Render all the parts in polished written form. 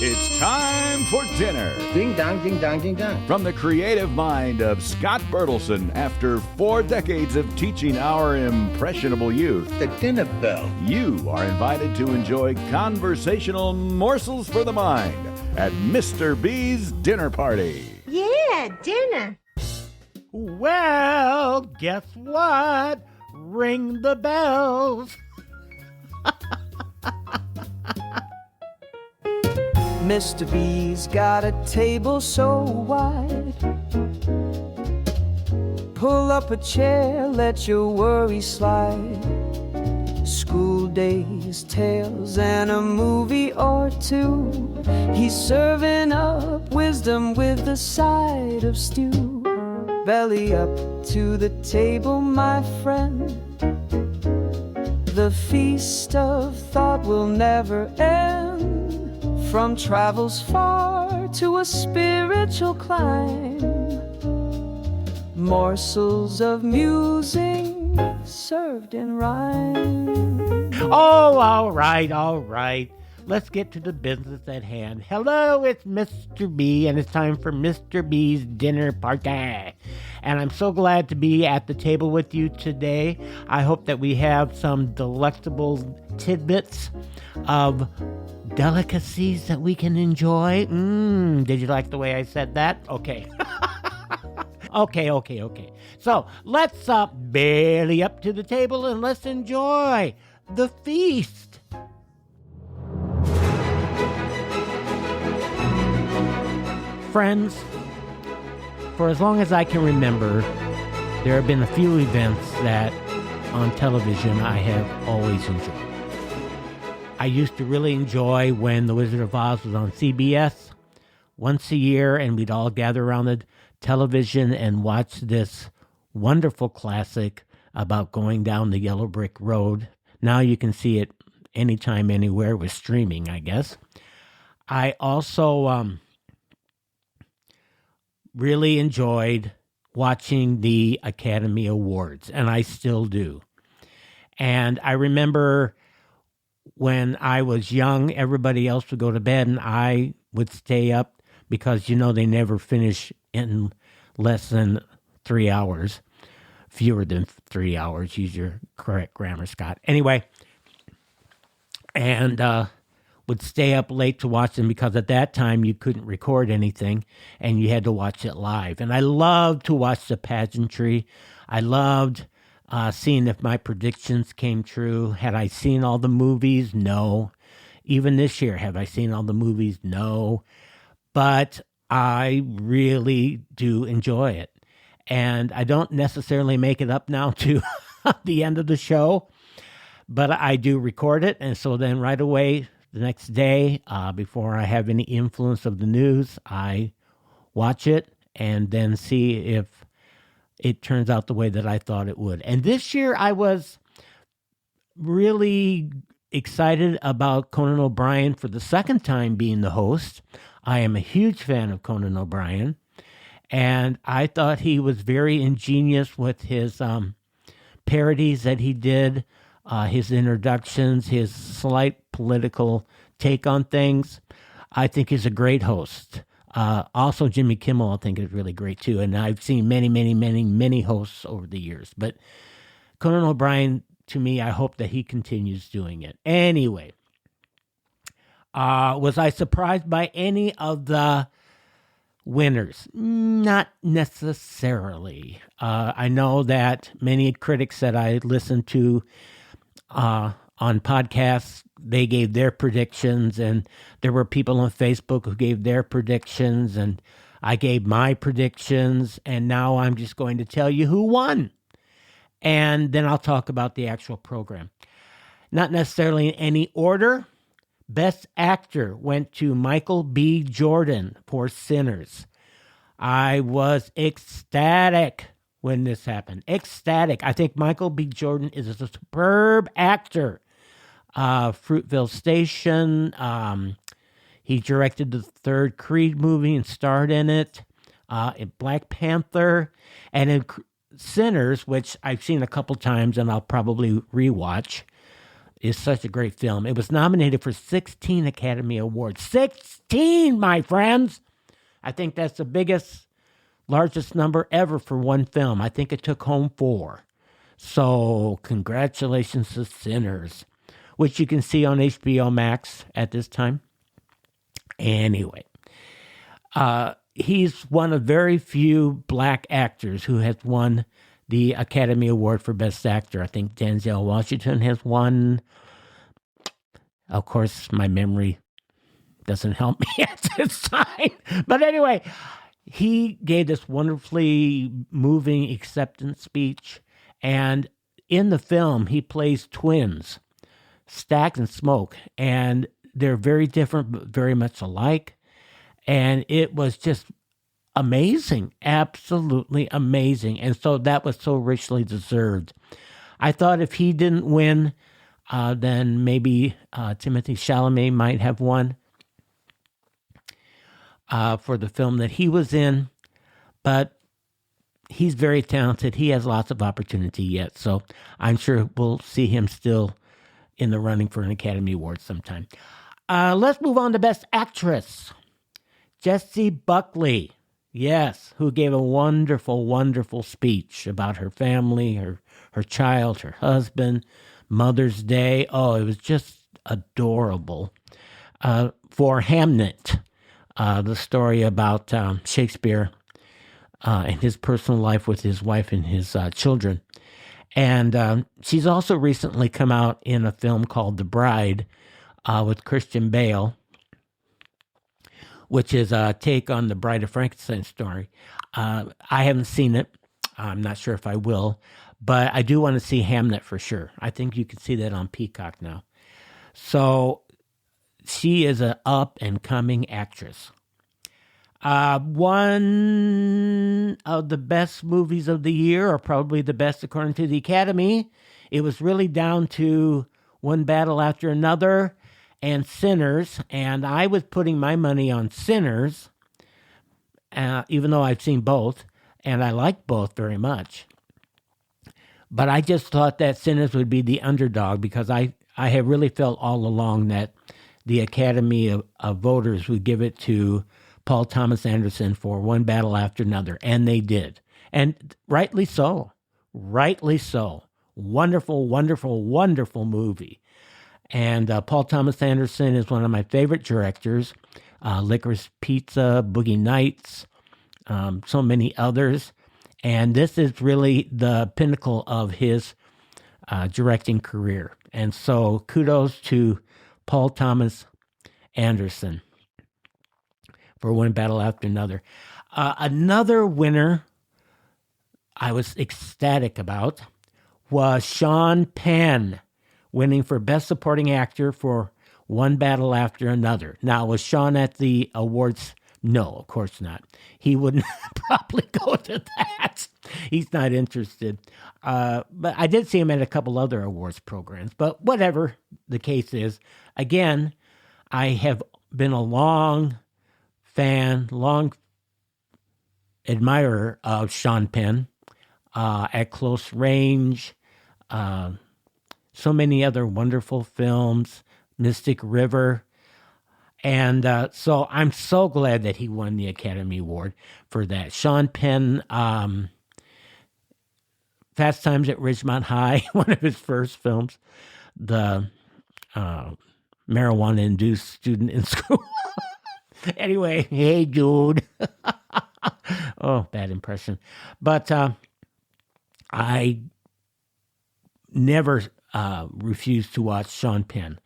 It's time for dinner. Ding dong, ding dong, ding dong. From the creative mind of Scott Bertelson, after 4 decades of teaching our impressionable youth, The dinner bell. you are invited to enjoy conversational morsels for the mind at Mr. B's dinner party. Yeah, dinner. Well, guess what? Ring the bells. Mr. B's got a table so wide. Pull up a chair, let your worries slide. School days, tales, and a movie or two. He's serving up wisdom with a side of stew. Belly up to the table, my friend. The feast of thought will never end. From travels far to a spiritual climb, morsels of musing served in rhyme. Oh, all right. Let's get to the business at hand. Hello, it's Mr. B, and it's time for Mr. B's dinner party. And I'm so glad to be at the table with you today. I hope that we have some delectable tidbits of delicacies that we can enjoy. Did you like the way I said that? Okay. Okay. So let's belly up to the table and let's enjoy the feast. Friends, for as long as I can remember, there have been a few events that on television I have always enjoyed. I used to really enjoy when The Wizard of Oz was on CBS once a year, and we'd all gather around the television and watch this wonderful classic about going down the yellow brick road. Now you can see it anytime, anywhere with streaming, I guess. I also really enjoyed watching the Academy Awards, and I still do. And I remember when I was young, everybody else would go to bed, and I would stay up because, they never finish in less than 3 hours. Fewer than 3 hours. Use your correct grammar, Scott. Anyway, and would stay up late to watch them because at that time you couldn't record anything and you had to watch it live. And I loved to watch the pageantry. I loved seeing if my predictions came true. Had I seen all the movies? No. Even this year, have I seen all the movies? No. But I really do enjoy it. And I don't necessarily make it up now to the end of the show, but I do record it. And so then right away, the next day, before I have any influence of the news, I watch it and then see if it turns out the way that I thought it would. And this year I was really excited about Conan O'Brien for the second time being the host. I am a huge fan of Conan O'Brien, and I thought he was very ingenious with his parodies that he did, his introductions, his slight political take on things. I think he's a great host. Also, Jimmy Kimmel, I think, is really great, too. And I've seen many hosts over the years. But Conan O'Brien, to me, I hope that he continues doing it. Anyway, was I surprised by any of the winners? Not necessarily. I know that many critics that I listen to on podcasts, they gave their predictions, and there were people on Facebook who gave their predictions, and I gave my predictions, and now I'm just going to tell you who won. And then I'll talk about the actual program. Not necessarily in any order. Best Actor went to Michael B. Jordan for Sinners. I was ecstatic when this happened. Ecstatic. I think Michael B. Jordan is a superb actor. Fruitvale Station. He directed the third Creed movie and starred in it. In Black Panther. And in Sinners, which I've seen a couple times and I'll probably rewatch. is such a great film. It was nominated for 16 Academy Awards. 16, my friends! I think that's the largest number ever for one film. I think it took home 4. So congratulations to Sinners, which you can see on HBO Max at this time. Anyway, he's one of very few black actors who has won the Academy Award for Best Actor. I think Denzel Washington has won. Of course, my memory doesn't help me at this time. But anyway, he gave this wonderfully moving acceptance speech. And in the film, he plays twins, Stack and Smoke. And they're very different, but very much alike. And it was just amazing, absolutely amazing. And so that was so richly deserved. I thought if he didn't win, then maybe Timothée Chalamet might have won for the film that he was in. But he's very talented. He has lots of opportunity yet. So I'm sure we'll see him still in the running for an Academy Award sometime. Let's move on to Best Actress. Jessie Buckley. Yes, who gave a wonderful, wonderful speech about her family, her child, her husband, Mother's Day. Oh, it was just adorable. For Hamnet, the story about Shakespeare and his personal life with his wife and his children. And she's also recently come out in a film called The Bride with Christian Bale, which is a take on the Bride of Frankenstein story. I haven't seen it. I'm not sure if I will, but I do want to see Hamnet for sure. I think you can see that on Peacock now. So she is an up-and-coming actress. One of the best movies of the year, or probably the best according to the Academy. It was really down to One Battle After Another and Sinners, and I was putting my money on Sinners, even though I've seen both, and I like both very much. But I just thought that Sinners would be the underdog because I have really felt all along that the Academy of voters would give it to Paul Thomas Anderson for One Battle After Another, and they did. And rightly so. Rightly so. Wonderful, wonderful, wonderful movie. And Paul Thomas Anderson is one of my favorite directors. Licorice Pizza, Boogie Nights, so many others. And this is really the pinnacle of his directing career. And so kudos to Paul Thomas Anderson for One Battle After Another. Another winner I was ecstatic about was Sean Penn, winning for Best Supporting Actor for One Battle After Another. Now, was Sean at the awards? No, of course not. He wouldn't probably go to that. He's not interested. But I did see him at a couple other awards programs. But whatever the case is, again, I have been a long admirer of Sean Penn at Close Range, so many other wonderful films, Mystic River. And so I'm so glad that he won the Academy Award for that. Sean Penn, Fast Times at Ridgemont High, one of his first films, the marijuana-induced student in school. Anyway, hey, dude. Oh, bad impression. But I never refused to watch Sean Penn.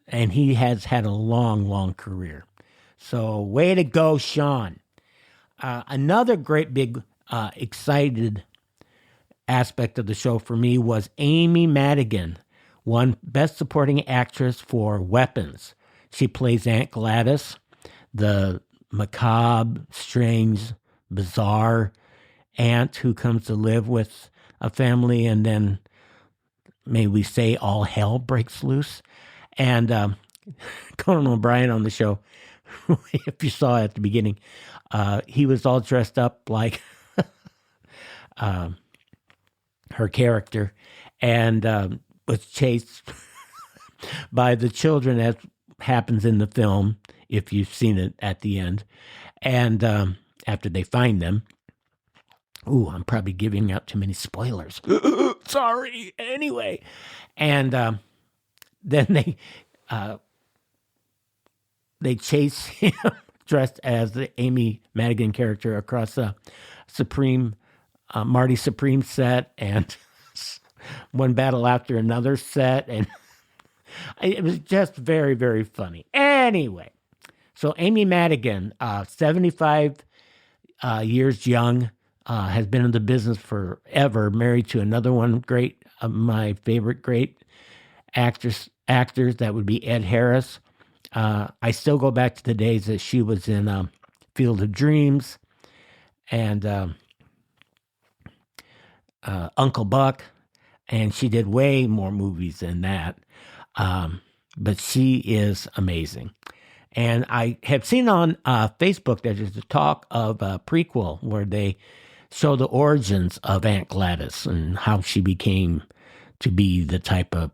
And he has had a long, long career. So way to go, Sean. Another great big excited aspect of the show for me was Amy Madigan won Best Supporting Actress for Weapons. She plays Aunt Gladys, the macabre, strange, bizarre aunt who comes to live with a family, and then, may we say, all hell breaks loose. And Conan O'Brien on the show, if you saw at the beginning, he was all dressed up like her character, and was chased by the children, as happens in the film, if you've seen it at the end. And after they find them, ooh, I'm probably giving out too many spoilers. Sorry. Anyway. And then they chase him dressed as the Amy Madigan character across a Marty Supreme set, and one battle after another set. And it was just very, very funny. Anyway, so Amy Madigan, 75 years young, has been in the business forever, married to another one great, my favorite great actors, that would be Ed Harris. I still go back to the days that she was in Field of Dreams and Uncle Buck, and she did way more movies than that. But she is amazing. And I have seen on Facebook that there's a talk of a prequel where they show the origins of Aunt Gladys and how she became to be the type of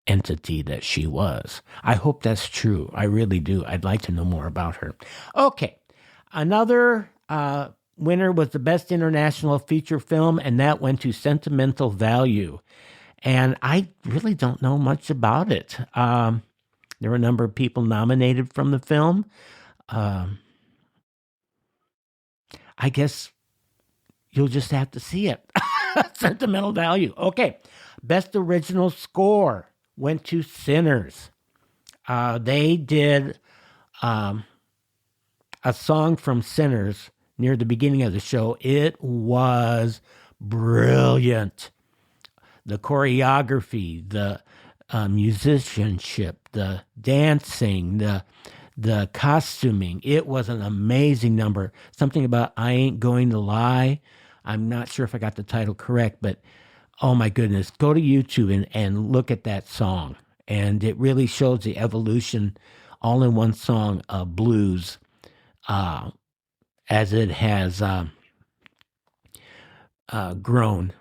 entity that she was. I hope that's true. I really do. I'd like to know more about her. Okay. Another winner was the Best International Feature Film, and that went to Sentimental Value. And I really don't know much about it. There were a number of people nominated from the film. I guess you'll just have to see it. Sentimental Value. Okay. Best Original Score went to Sinners. They did a song from Sinners near the beginning of the show. It was brilliant. The choreography, the musicianship, the dancing, the costuming. It was an amazing number. Something about I Ain't Going to Lie. I'm not sure if I got the title correct, but oh my goodness, go to YouTube and look at that song. And it really shows the evolution all in one song of blues as it has grown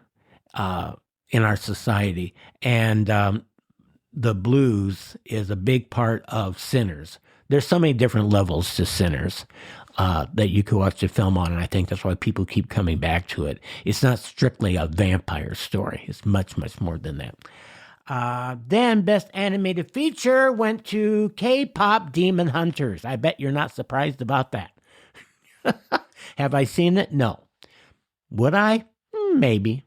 in our society. And the blues is a big part of Sinners. There's so many different levels to Sinners that you could watch the film on, and I think that's why people keep coming back to it. It's not strictly a vampire story. It's much, much more than that. Then Best Animated Feature went to K-Pop Demon Hunters. I bet you're not surprised about that. Have I seen it? No. Would I? Maybe.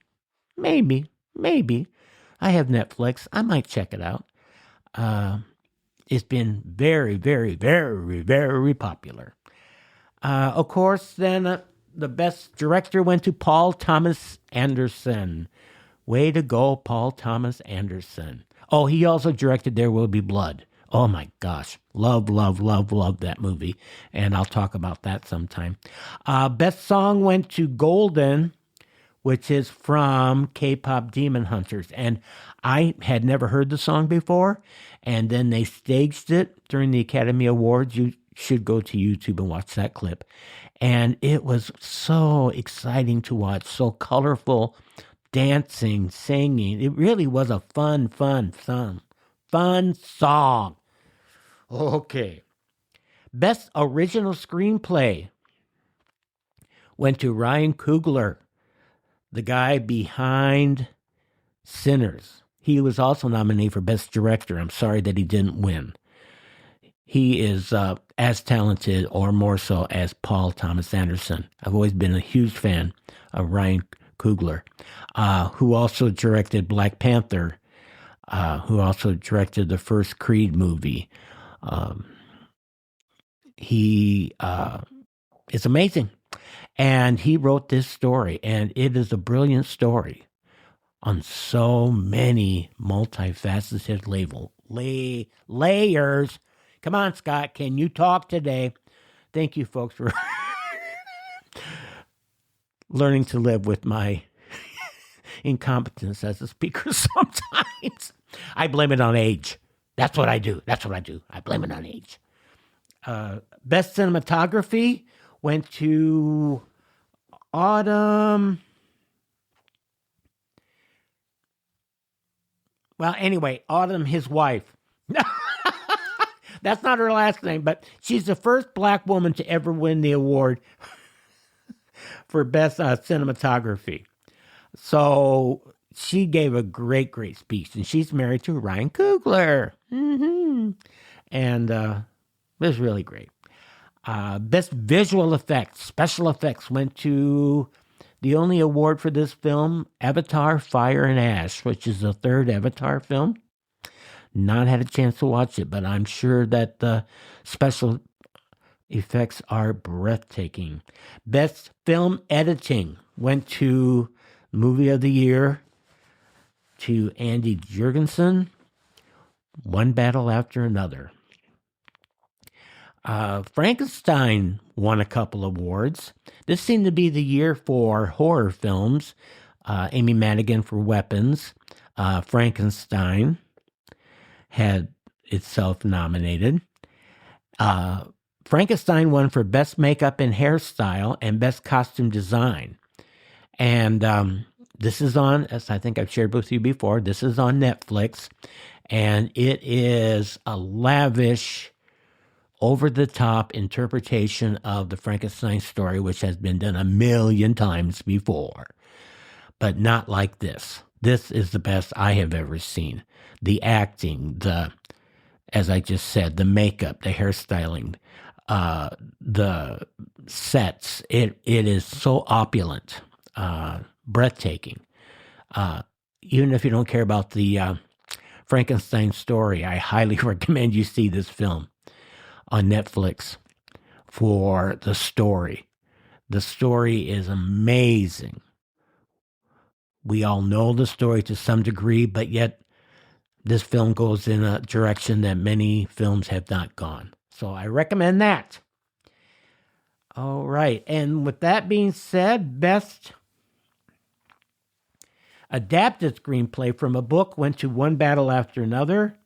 I have Netflix. I might check it out. It's been very, very, very, very popular. Of course, then the Best Director went to Paul Thomas Anderson. Way to go, Paul Thomas Anderson. Oh, he also directed There Will Be Blood. Oh my gosh. Love that movie. And I'll talk about that sometime. Best Song went to Golden, which is from K-Pop Demon Hunters. And I had never heard the song before. And then they staged it during the Academy Awards. You should go to YouTube and watch that clip. And it was so exciting to watch. So colorful, dancing, singing. It really was a fun song. Okay. Best Original Screenplay went to Ryan Coogler, the guy behind Sinners. He was also nominated for Best Director. I'm sorry that he didn't win. He is as talented or more so as Paul Thomas Anderson. I've always been a huge fan of Ryan Coogler, who also directed Black Panther, who also directed the first Creed movie. He is amazing. And he wrote this story, and it is a brilliant story on so many multifaceted layers. Come on, Scott, can you talk today? Thank you, folks, for learning to live with my incompetence as a speaker sometimes. I blame it on age. That's what I do. I blame it on age. Best Cinematography went to Autumn Well, anyway, Autumn, his wife. That's not her last name, but she's the first black woman to ever win the award for best cinematography. So she gave a great, great speech, and she's married to Ryan Coogler. And it was really great. Best visual effects, special effects went to the only award for this film, Avatar, Fire and Ash, which is the third Avatar film. Not had a chance to watch it, but I'm sure that the special effects are breathtaking. Best film editing went to Movie of the Year to Andy Jurgensen, One Battle After Another. Frankenstein won a couple awards. This seemed to be the year for horror films. Amy Madigan for Weapons. Frankenstein had itself nominated. Frankenstein won for Best Makeup and Hairstyle and Best Costume Design. And this is on, as I think I've shared with you before, this is on Netflix. And it is a lavish, over-the-top interpretation of the Frankenstein story, which has been done 1,000,000 times before. But not like this. This is the best I have ever seen. The acting, as I just said, the makeup, the hairstyling, the sets. It is so opulent, breathtaking. Even if you don't care about the Frankenstein story, I highly recommend you see this film on Netflix for the story. The story is amazing. We all know the story to some degree, but yet this film goes in a direction that many films have not gone. So I recommend that. All right. And with that being said, best adapted screenplay from a book went to One Battle After Another.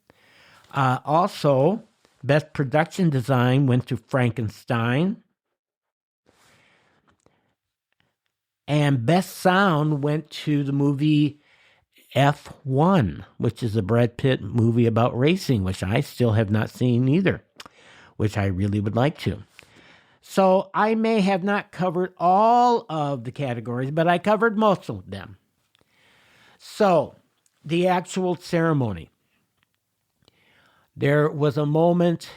Also, best production design went to Frankenstein. And best sound went to the movie F1, which is a Brad Pitt movie about racing, which I still have not seen either, which I really would like to. So I may have not covered all of the categories, but I covered most of them. So the actual ceremony. There was a moment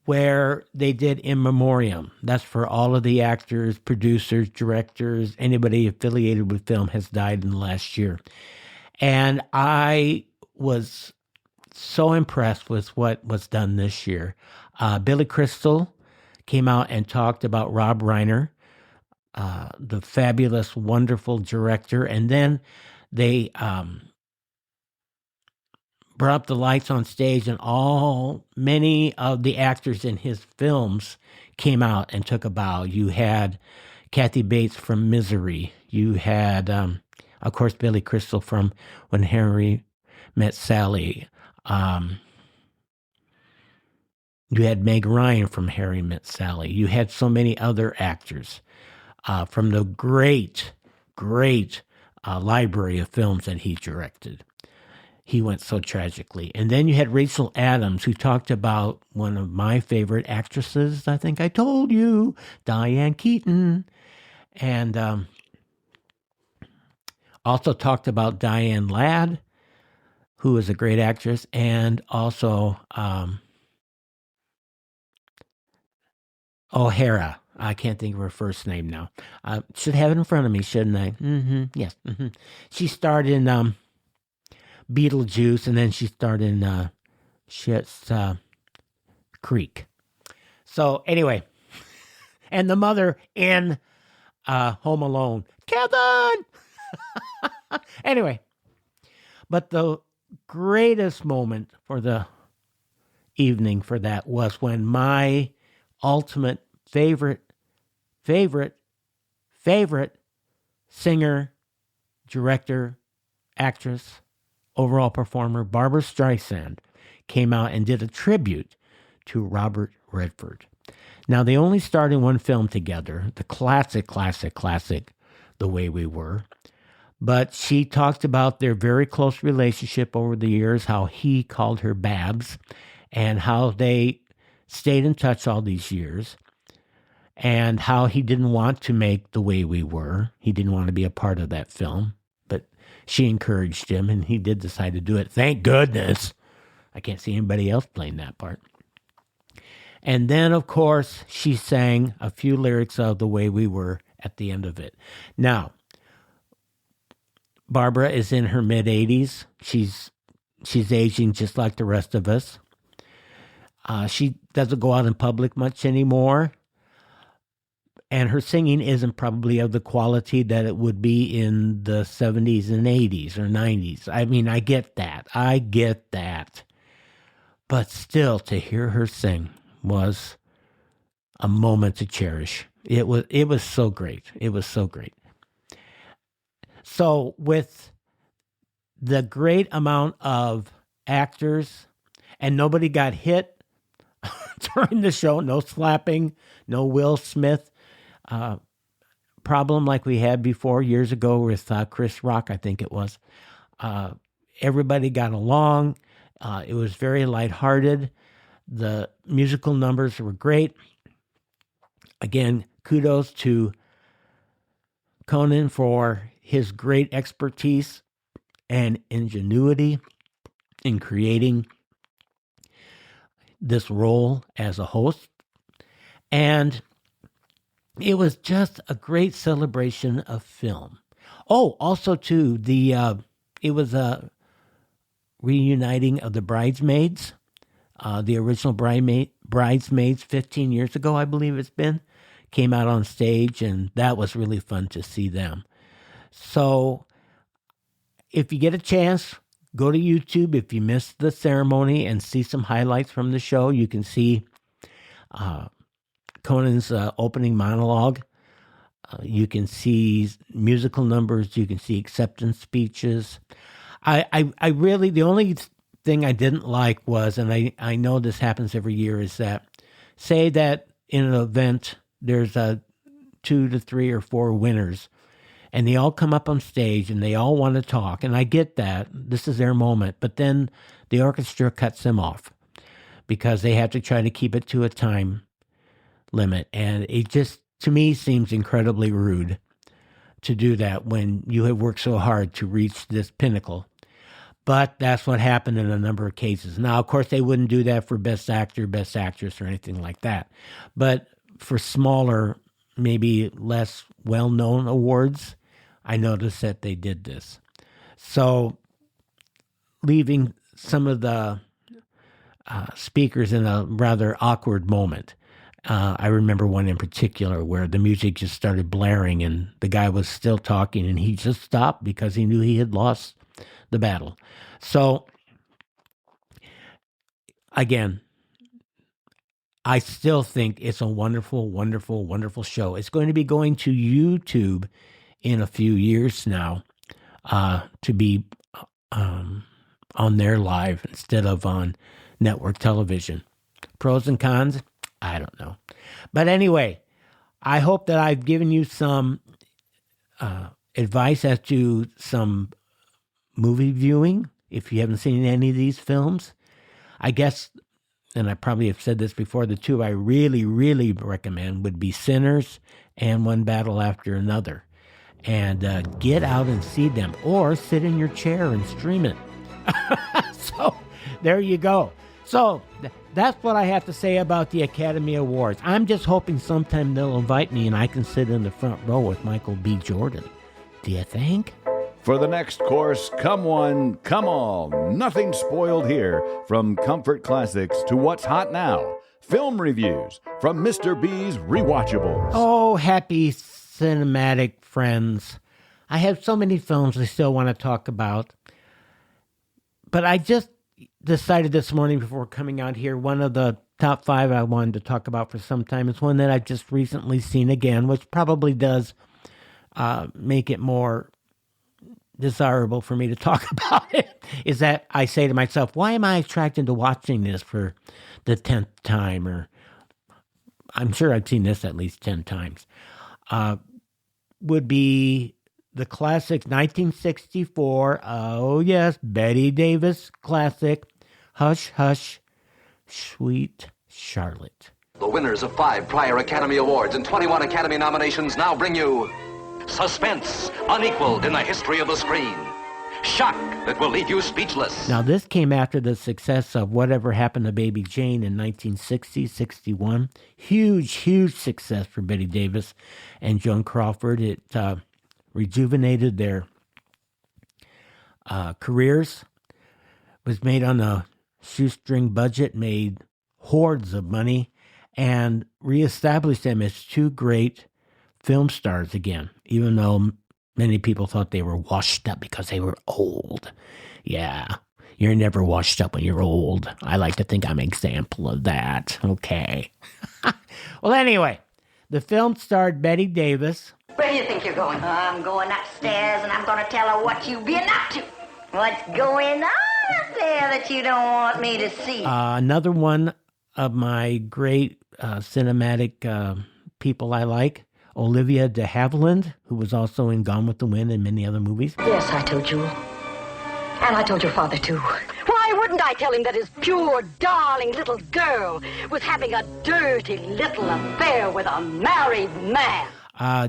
where they did in memoriam. That's for all of the actors, producers, directors, anybody affiliated with film has died in the last year. And I was so impressed with what was done this year. Billy Crystal came out and talked about Rob Reiner, the fabulous, wonderful director. And then they brought up the lights on stage, and many of the actors in his films came out and took a bow. You had Kathy Bates from Misery. You had, of course, Billy Crystal from When Harry Met Sally. You had Meg Ryan from Harry Met Sally. You had so many other actors from the great library of films that he directed. He went so tragically. And then you had Rachel Adams, who talked about one of my favorite actresses, I think I told you, Diane Keaton. And also talked about Diane Ladd, who is a great actress, and also O'Hara. I can't think of her first name now. I should have it in front of me, shouldn't I? Yes. She starred in Beetlejuice, and then she starred in Schitt's Creek. So anyway, and the mother in Home Alone, Kevin. Anyway, but the greatest moment for the evening for that was when my ultimate favorite singer, director, actress, overall performer, Barbra Streisand, came out and did a tribute to Robert Redford. Now, they only starred in one film together, the classic, The Way We Were. But she talked about their very close relationship over the years, how he called her Babs, and how they stayed in touch all these years, and how he didn't want to make The Way We Were. He didn't want to be a part of that film, but she encouraged him, and he did decide to do it. Thank goodness. I can't see anybody else playing that part. And then, of course, she sang a few lyrics of The Way We Were at the end of it. Now, Barbara is in her mid-80s. She's aging just like the rest of us. She doesn't go out in public much anymore. And her singing isn't probably of the quality that it would be in the 70s and 80s or 90s. I mean, I get that. But still, to hear her sing was a moment to cherish. It was so great. It was so great. So with the great amount of actors, and nobody got hit during the show, no slapping, no Will Smith problem like we had before years ago with Chris Rock, I think it was. Everybody got along. It was very lighthearted. The musical numbers were great. Again, kudos to Conan for his great expertise and ingenuity in creating this role as a host. And it was just a great celebration of film. Oh, also too, it was a reuniting of the Bridesmaids, the original Bridesmaids 15 years ago, I believe it's been, came out on stage, and that was really fun to see them. So if you get a chance, go to YouTube. If you missed the ceremony and see some highlights from the show, you can see Conan's opening monologue. You can see musical numbers. You can see acceptance speeches. I really, the only thing I didn't like was, and I know this happens every year, is that say that in an event there's 2 to 3 or 4 winners, and they all come up on stage and they all want to talk, and I get that this is their moment, but then the orchestra cuts them off because they have to try to keep it to a time limit, and it just, to me, seems incredibly rude to do that when you have worked so hard to reach this pinnacle. But that's what happened in a number of cases. Now, of course, they wouldn't do that for Best Actor, Best Actress, or anything like that. But for smaller, maybe less well-known awards, I noticed that they did this. So leaving some of the speakers in a rather awkward moment. I remember one in particular where the music just started blaring and the guy was still talking and he just stopped because he knew he had lost the battle. So, again, I still think it's a wonderful, wonderful, wonderful show. It's going to be going to YouTube in a few years now to be on there live instead of on network television. Pros and cons? I don't know. But anyway, I hope that I've given you some advice as to some movie viewing if you haven't seen any of these films. I guess, and I probably have said this before, the two I really, really recommend would be Sinners and One Battle After Another. And get out and see them, or sit in your chair and stream it. So there you go. So that's what I have to say about the Academy Awards. I'm just hoping sometime they'll invite me and I can sit in the front row with Michael B. Jordan. Do you think? For the next course, come one, come all. Nothing spoiled here. From comfort classics to what's hot now. Film reviews from Mr. B's Rewatchables. Oh, happy cinematic friends. I have so many films I still want to talk about. But I just decided this morning before coming out here, one of the top 5 I wanted to talk about for some time is one that I've just recently seen again, which probably does make it more desirable for me to talk about it, is that I say to myself, why am I attracted to watching this for the 10th time? Or I'm sure I've seen this at least 10 times. Would be the classic 1964, oh yes, Bette Davis classic, Hush, Hush, Sweet Charlotte. The winners of 5 prior Academy Awards and 21 Academy nominations now bring you suspense unequaled in the history of the screen. Shock that will leave you speechless. Now, this came after the success of Whatever Happened to Baby Jane in 1960-61. Huge, huge success for Bette Davis and Joan Crawford. It rejuvenated their careers. It was made on a shoestring budget, made hordes of money, and reestablished them as 2 great film stars again, even though many people thought they were washed up because they were old. Yeah, you're never washed up when you're old. I like to think I'm an example of that. Okay. Well, anyway, the film starred Bette Davis. Where do you think you're going? I'm going upstairs and I'm going to tell her what you've been up to. What's going on up there that you don't want me to see? Another one of my great cinematic people I like, Olivia de Havilland, who was also in Gone with the Wind and many other movies. Yes, I told you. And I told your father, too. Why wouldn't I tell him that his pure, darling little girl was having a dirty little affair with a married man?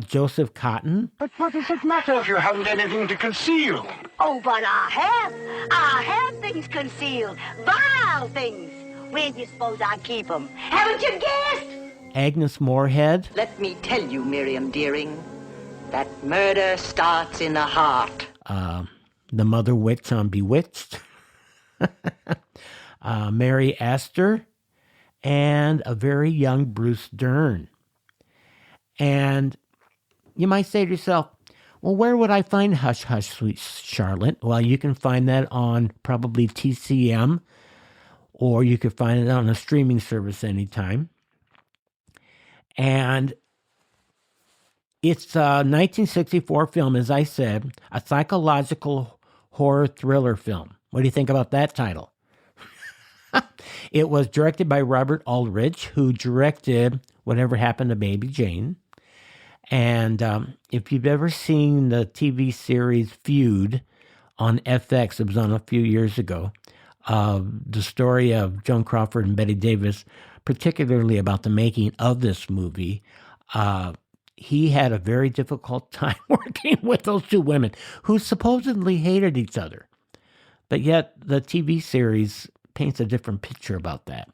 Joseph Cotton. But what does it matter if you haven't anything to conceal? Oh, but I have. I have things concealed. Vile things. Where do you suppose I keep them? Haven't you guessed? Agnes Moorehead. Let me tell you, Miriam Deering, that murder starts in the heart. The Mother Witch on Bewitched. Mary Astor. And a very young Bruce Dern. And you might say to yourself, well, where would I find Hush, Hush, Sweet Charlotte? Well, you can find that on probably TCM, or you could find it on a streaming service anytime. And it's a 1964 film, as I said, a psychological horror thriller film. What do you think about that title? It was directed by Robert Aldrich, who directed Whatever Happened to Baby Jane. And if you've ever seen the TV series Feud on FX, it was on a few years ago, the story of Joan Crawford and Bette Davis, particularly about the making of this movie, he had a very difficult time working with those 2 women who supposedly hated each other. But yet the TV series paints a different picture about that.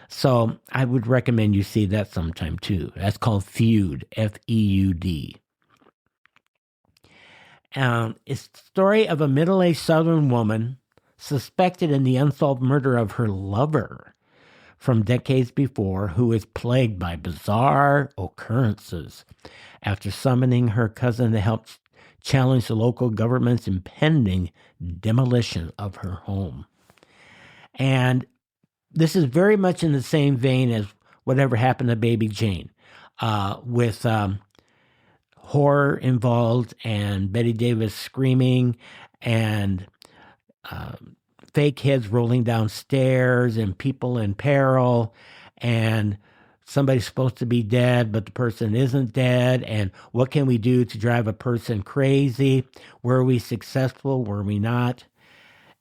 So I would recommend you see that sometime too. That's called Feud, F-E-U-D. It's the story of a middle-aged Southern woman suspected in the unsolved murder of her lover from decades before, who is plagued by bizarre occurrences after summoning her cousin to help challenge the local government's impending demolition of her home. And this is very much in the same vein as Whatever Happened to Baby Jane, with horror involved and Bette Davis screaming and fake heads rolling down stairs and people in peril and somebody's supposed to be dead, but the person isn't dead. And what can we do to drive a person crazy? Were we successful? Were we not?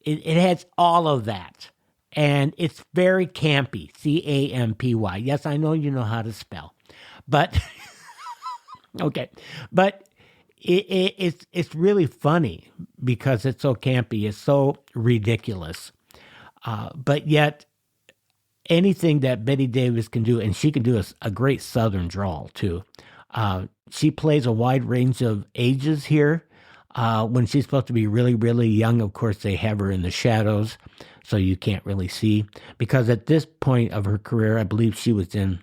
It has all of that. And it's very campy, C-A-M-P-Y. Yes, I know you know how to spell. But, okay. But it's really funny because it's so campy. It's so ridiculous. But yet, anything that Bette Davis can do, and she can do a great Southern drawl, too. She plays a wide range of ages here. When she's supposed to be really, really young, of course, they have her in the shadows, so you can't really see. Because at this point of her career, I believe she was in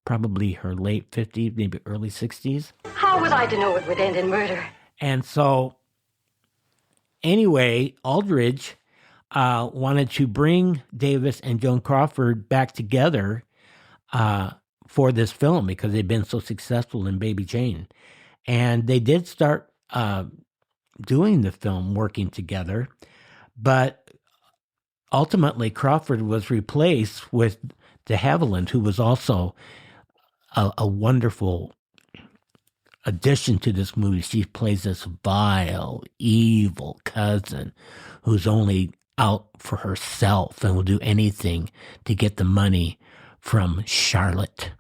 probably her late 50s, maybe early 60s. How was I to know it would end in murder? And so, anyway, Aldrich wanted to bring Davis and Joan Crawford back together for this film because they'd been so successful in Baby Jane. And they did start doing the film, working together, but ultimately Crawford was replaced with de Havilland, who was also a wonderful addition to this movie, she plays this vile, evil cousin who's only out for herself and will do anything to get the money from Charlotte.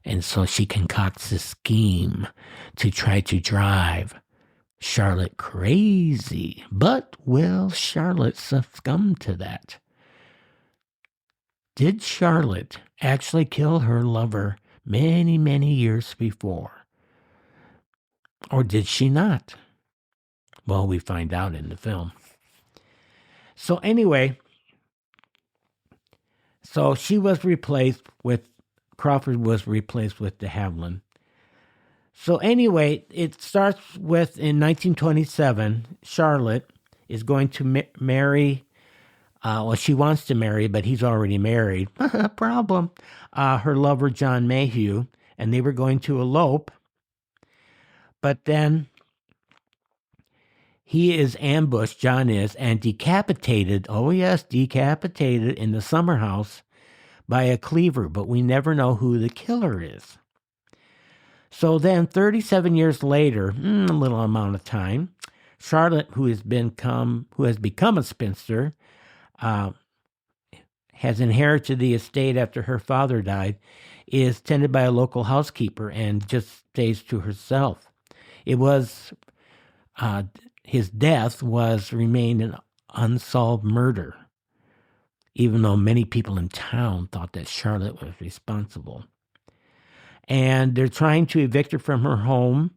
And so she concocts a scheme to try to drive Charlotte crazy. But will Charlotte succumb to that? Did Charlotte actually kill her lover many, many years before? Or did she not? Well, we find out in the film. So anyway, so she was replaced with, Crawford was replaced with de Havilland. So anyway, it starts with, in 1927, Charlotte is going to marry, well, she wants to marry, but he's already married. Problem. Her lover, John Mayhew, and they were going to elope. But then he is ambushed, John is, and decapitated, oh yes, decapitated in the summer house by a cleaver, but we never know who the killer is. So then 37 years later, a little amount of time, Charlotte, who has become a spinster, has inherited the estate after her father died, is tended by a local housekeeper and just stays to herself. It was, his death remained an unsolved murder, even though many people in town thought that Charlotte was responsible. And they're trying to evict her from her home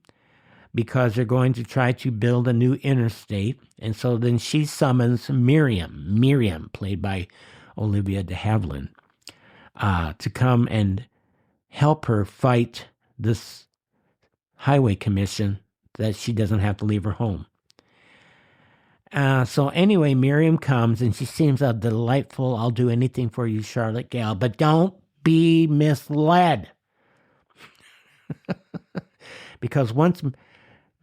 because they're going to try to build a new interstate. And so then she summons Miriam, played by Olivia de Havilland, to come and help her fight this highway commission that she doesn't have to leave her home. So anyway, Miriam comes and she seems a delightful, I'll do anything for you, Charlotte gal, but don't be misled. Because once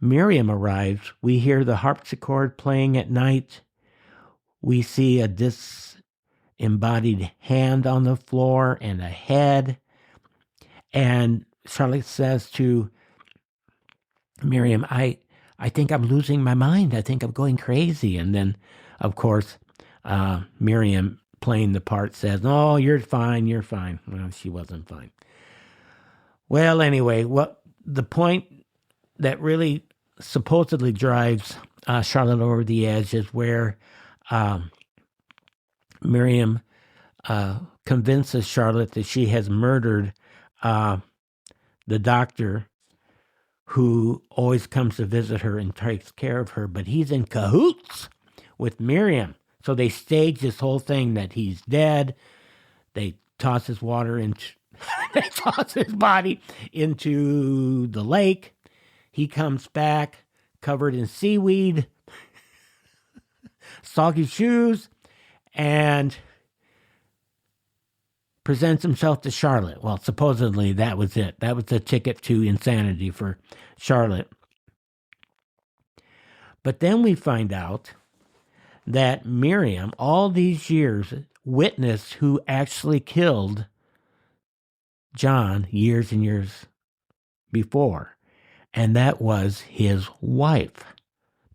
Miriam arrives, we hear the harpsichord playing at night. We see a disembodied hand on the floor and a head. And Charlotte says to Miriam, I think I'm losing my mind. I think I'm going crazy. And then, of course, Miriam, playing the part, says, oh, you're fine, you're fine. Well, she wasn't fine. Well, anyway, what the point that really supposedly drives Charlotte over the edge is where Miriam convinces Charlotte that she has murdered the doctor who always comes to visit her and takes care of her, but he's in cahoots with Miriam. So they stage this whole thing that he's dead. They toss his they toss his body into the lake. He comes back covered in seaweed, soggy shoes, and presents himself to Charlotte. Well, supposedly that was it. That was the ticket to insanity for Charlotte. But then we find out that Miriam, all these years, witnessed who actually killed John years and years before. And that was his wife,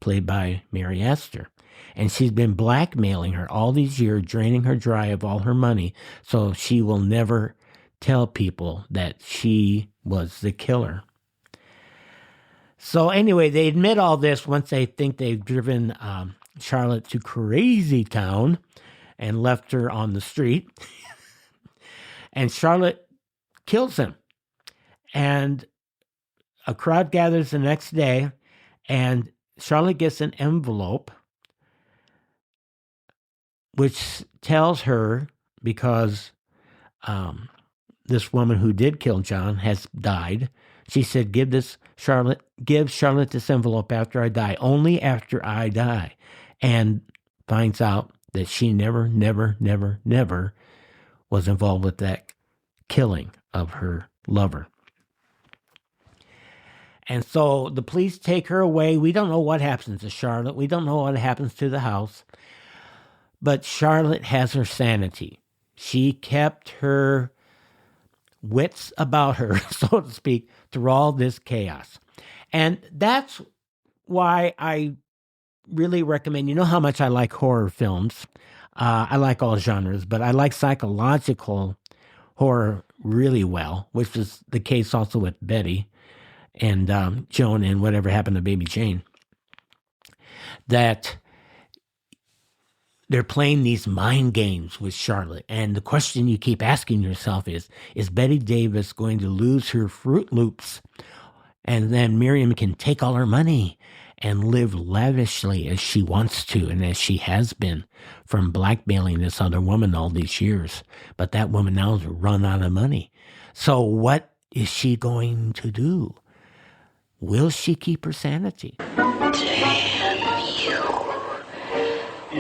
played by Mary Esther. And she's been blackmailing her all these years, draining her dry of all her money, so she will never tell people that she was the killer. So anyway, they admit all this once they think they've driven Charlotte to crazy town and left her on the street. And Charlotte kills him. And a crowd gathers the next day, and Charlotte gets an envelope which tells her, because this woman who did kill John has died, she said, give Charlotte this envelope after I die, only after I die. And finds out that she never was involved with that killing of her lover. And so the police take her away. We don't know what happens to Charlotte. We don't know what happens to the house. But Charlotte has her sanity. She kept her wits about her, so to speak, through all this chaos. And that's why I really recommend, you know how much I like horror films. I like all genres, but I like psychological horror really well, which is the case also with Betty and Joan and Whatever Happened to Baby Jane. That they're playing these mind games with Charlotte. And the question you keep asking yourself is Bette Davis going to lose her Fruit Loops? And then Miriam can take all her money and live lavishly as she wants to and as she has been from blackmailing this other woman all these years. But that woman now has run out of money. So what is she going to do? Will she keep her sanity? Damn you.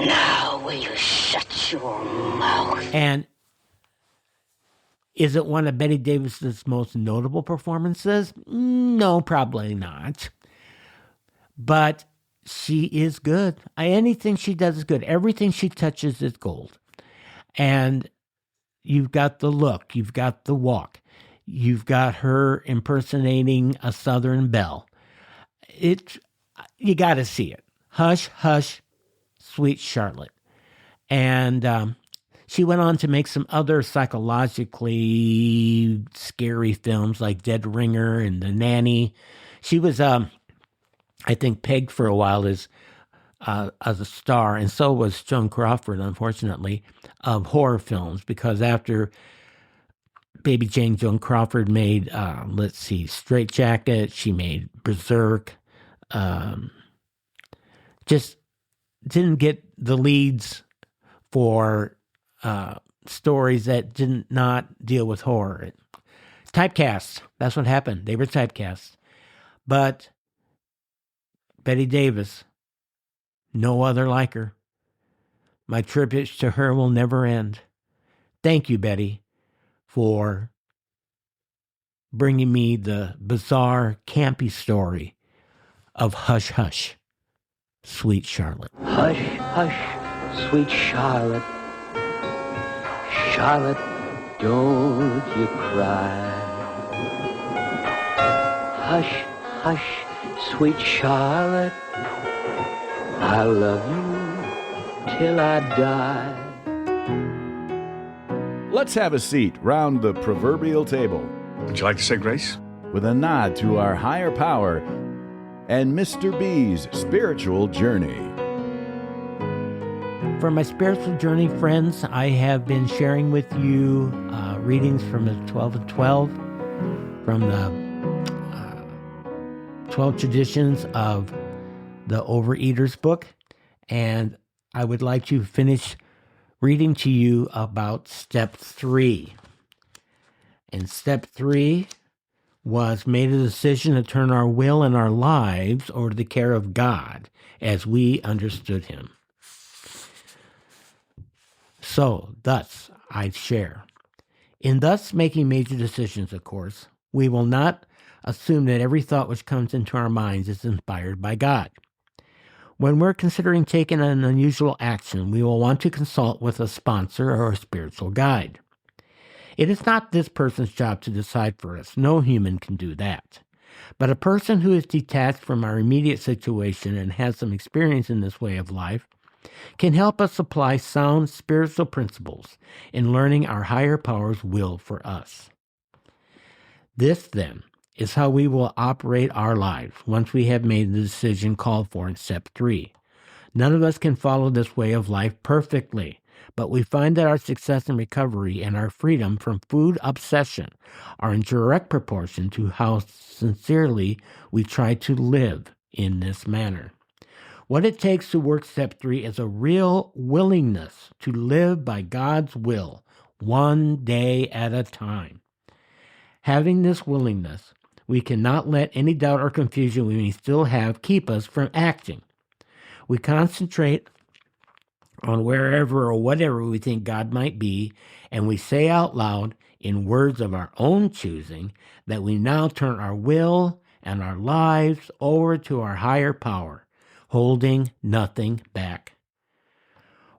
Now will you shut your mouth? And is it one of Bette Davis's most notable performances? No, probably not. But she is good. Anything she does is good. Everything she touches is gold. And you've got the look. You've got the walk. You've got her impersonating a Southern belle. You got to see it. Hush, hush, sweet Charlotte. And she went on to make some other psychologically scary films like Dead Ringer and The Nanny. She was, I think, pegged for a while as a star, and so was Joan Crawford, unfortunately, of horror films, because after Baby Jane, Joan Crawford made, Straight Jacket. She made Berserk. Just didn't get the leads for stories that did not deal with horror. Typecast. That's what happened. They were typecast. But Bette Davis, no other like her. My tribute to her will never end. Thank you, Betty, for bringing me the bizarre, campy story of Hush Hush, Sweet Charlotte. Hush, hush, sweet Charlotte. Charlotte, don't you cry. Hush, hush, sweet Charlotte. I love you till I die. Let's have a seat round the proverbial table Would you like to say grace? with a nod to our higher power and Mr. B's spiritual journey. For my spiritual journey, friends, I have been sharing with you readings from the 12 and 12, from the 12 traditions of the Overeater's book. And I would like to finish reading to you about step 3. And step 3 was made a decision to turn our will and our lives over to the care of God as we understood him. So, thus, I share. In thus making major decisions, of course, we will not assume that every thought which comes into our minds is inspired by God. When we're considering taking an unusual action, we will want to consult with a sponsor or a spiritual guide. It is not this person's job to decide for us. No human can do that. But a person who is detached from our immediate situation and has some experience in this way of life can help us apply sound spiritual principles in learning our higher power's will for us. This, then, is how we will operate our lives once we have made the decision called for in step 3. None of us can follow this way of life perfectly, but we find that our success and recovery and our freedom from food obsession are in direct proportion to how sincerely we try to live in this manner. What it takes to work step 3 is a real willingness to live by God's will, one day at a time. Having this willingness, we cannot let any doubt or confusion we may still have keep us from acting. We concentrate on wherever or whatever we think God might be, and we say out loud, in words of our own choosing, that we now turn our will and our lives over to our higher power, holding nothing back.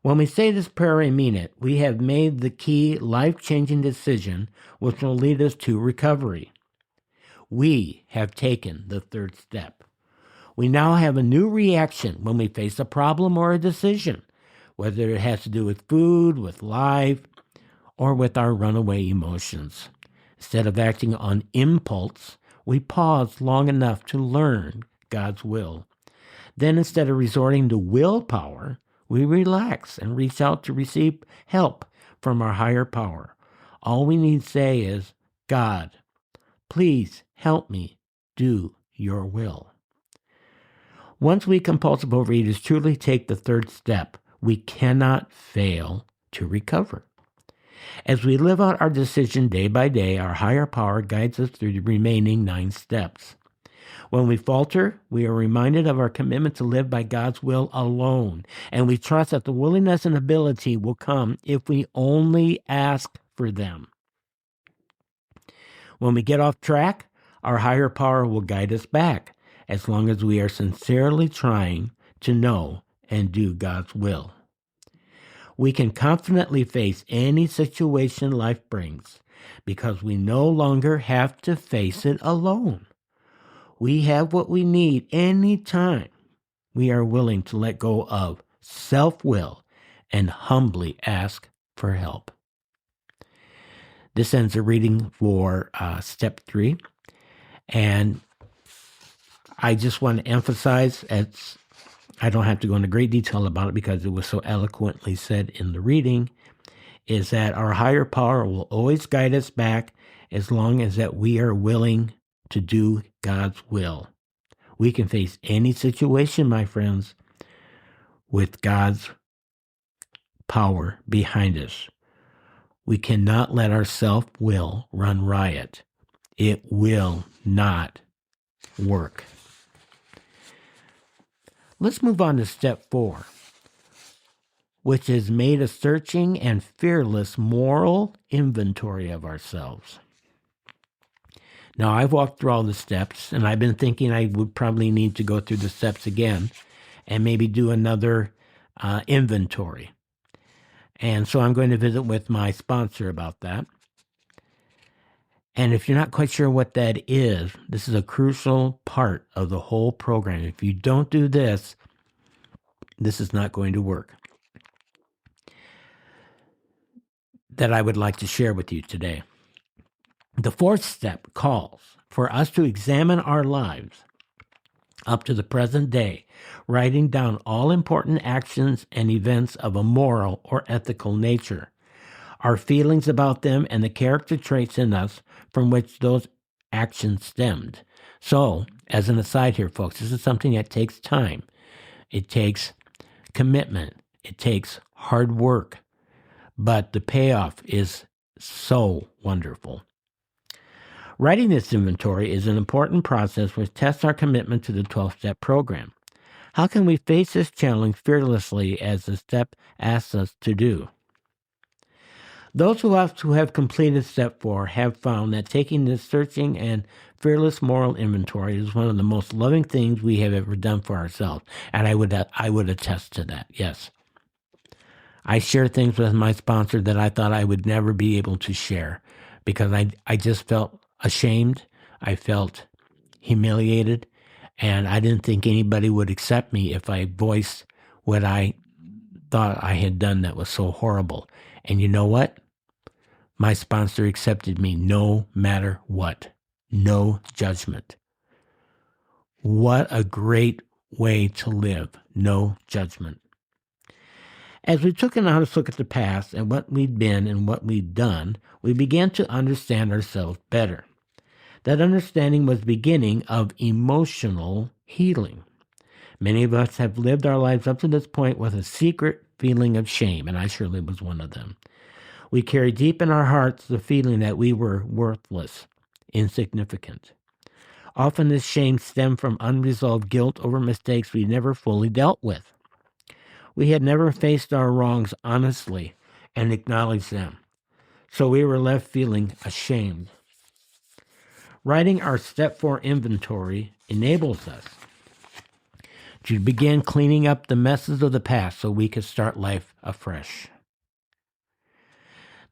When we say this prayer and mean it, we have made the key life-changing decision which will lead us to recovery. We have taken the third step. We now have a new reaction when we face a problem or a decision, whether it has to do with food, with life, or with our runaway emotions. Instead of acting on impulse, we pause long enough to learn God's will. Then instead of resorting to willpower, we relax and reach out to receive help from our higher power. All we need to say is, God, please help me do your will. Once we compulsive overeaters truly take the third step, we cannot fail to recover. As we live out our decision day by day, our higher power guides us through the remaining 9 steps. When we falter, we are reminded of our commitment to live by God's will alone, and we trust that the willingness and ability will come if we only ask for them. When we get off track, our higher power will guide us back, as long as we are sincerely trying to know and do God's will. We can confidently face any situation life brings because we no longer have to face it alone. We have what we need anytime we are willing to let go of self-will and humbly ask for help. This ends the reading for step 3. And I just want to emphasize, I don't have to go into great detail about it because it was so eloquently said in the reading, is that our higher power will always guide us back as long as that we are willing to do God's will. We can face any situation, my friends, with God's power behind us. We cannot let our self-will run riot. It will not work. Let's move on to step 4, which is made a searching and fearless moral inventory of ourselves. Now, I've walked through all the steps, and I've been thinking I would probably need to go through the steps again and maybe do another inventory. And so I'm going to visit with my sponsor about that. And if you're not quite sure what that is, this is a crucial part of the whole program. If you don't do this, this is not going to work. That I would like to share with you today. The 4th step calls for us to examine our lives up to the present day, writing down all important actions and events of a moral or ethical nature, our feelings about them, and the character traits in us from which those actions stemmed. So, as an aside here, folks, this is something that takes time. It takes commitment. It takes hard work. But the payoff is so wonderful. Writing this inventory is an important process which tests our commitment to the 12-step program. How can we face this challenge fearlessly as the step asks us to do? Those who have completed step 4 have found that taking this searching and fearless moral inventory is one of the most loving things we have ever done for ourselves. And I would attest to that, yes. I share things with my sponsor that I thought I would never be able to share because I just felt ashamed. I felt humiliated. And I didn't think anybody would accept me if I voiced what I thought I had done that was so horrible. And you know what? My sponsor accepted me no matter what. No judgment. What a great way to live. No judgment. As we took an honest look at the past and what we'd been and what we'd done, we began to understand ourselves better. That understanding was the beginning of emotional healing. Many of us have lived our lives up to this point with a secret feeling of shame, and I surely was one of them. We carry deep in our hearts the feeling that we were worthless, insignificant. Often this shame stemmed from unresolved guilt over mistakes we never fully dealt with. We had never faced our wrongs honestly and acknowledged them, so we were left feeling ashamed. Writing our step 4 inventory enables us to begin cleaning up the messes of the past so we could start life afresh.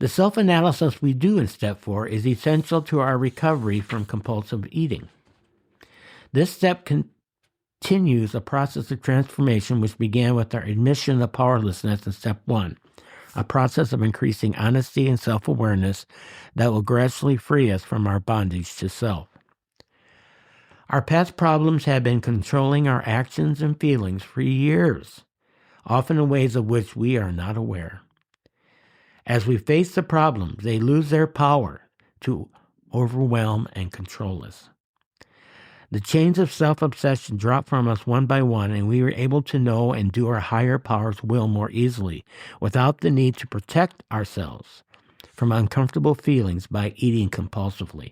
The self-analysis we do in step 4 is essential to our recovery from compulsive eating. This step continues a process of transformation which began with our admission of powerlessness in step 1, a process of increasing honesty and self-awareness that will gradually free us from our bondage to self. Our past problems have been controlling our actions and feelings for years, often in ways of which we are not aware. As we face the problems, they lose their power to overwhelm and control us. The chains of self-obsession drop from us one by one, and we are able to know and do our higher power's will more easily, without the need to protect ourselves from uncomfortable feelings by eating compulsively.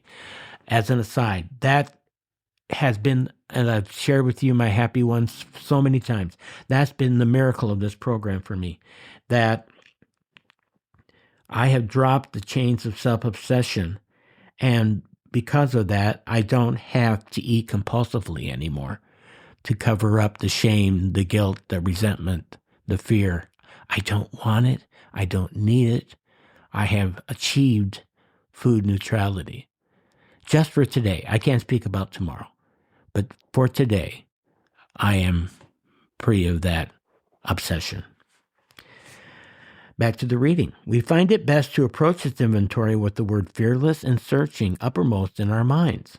As an aside, that has been, and I've shared with you my happy ones so many times, that's been the miracle of this program for me, that I have dropped the chains of self-obsession, and because of that, I don't have to eat compulsively anymore to cover up the shame, the guilt, the resentment, the fear. I don't want it. I don't need it. I have achieved food neutrality. Just for today. I can't speak about tomorrow. But for today, I am free of that obsession. Back to the reading. We find it best to approach this inventory with the word fearless and searching uppermost in our minds.